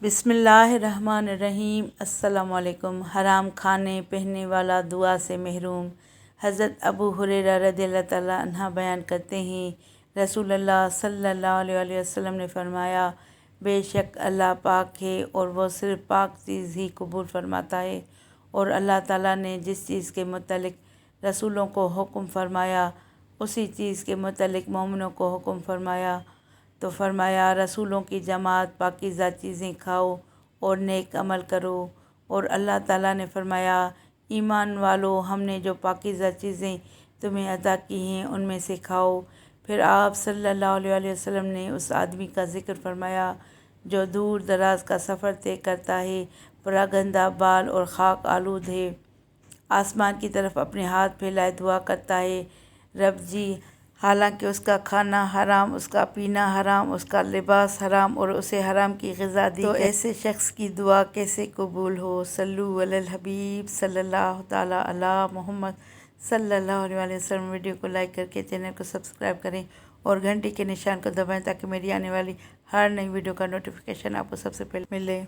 بسم اللہ الرحمن الرحیم۔ السلام علیکم۔ حرام کھانے پہننے والا دعا سے محروم۔ حضرت ابو ہریرہ رضی اللہ تعالیٰ عنہ بیان کرتے ہیں، رسول اللہ صلی اللہ علیہ وسلم نے فرمایا، بے شک اللہ پاک ہے اور وہ صرف پاک چیز ہی قبول فرماتا ہے، اور اللہ تعالیٰ نے جس چیز کے متعلق رسولوں کو حکم فرمایا اسی چیز کے متعلق مومنوں کو حکم فرمایا، تو فرمایا رسولوں کی جماعت پاکیزہ چیزیں کھاؤ اور نیک عمل کرو، اور اللہ تعالیٰ نے فرمایا ایمان والو، ہم نے جو پاکیزہ چیزیں تمہیں عطا کی ہیں ان میں سے کھاؤ۔ پھر آپ صلی اللہ علیہ وسلم نے اس آدمی کا ذکر فرمایا جو دور دراز کا سفر طے کرتا ہے، پراگندہ بال اور خاک آلود ہے، آسمان کی طرف اپنے ہاتھ پھیلائے دعا کرتا ہے، رب جی، حالانکہ اس کا کھانا حرام، اس کا پینا حرام، اس کا لباس حرام اور اسے حرام کی غذا دی تو ایسے شخص کی دعا کیسے قبول ہو؟ صلو علی الحبیب صلی اللہ تعالیٰ علی محمد صلی اللہ علیہ وسلم۔ ویڈیو کو لائک کر کے چینل کو سبسکرائب کریں اور گھنٹی کے نشان کو دبائیں تاکہ میری آنے والی ہر نئی ویڈیو کا نوٹیفیکیشن آپ کو سب سے پہلے ملے۔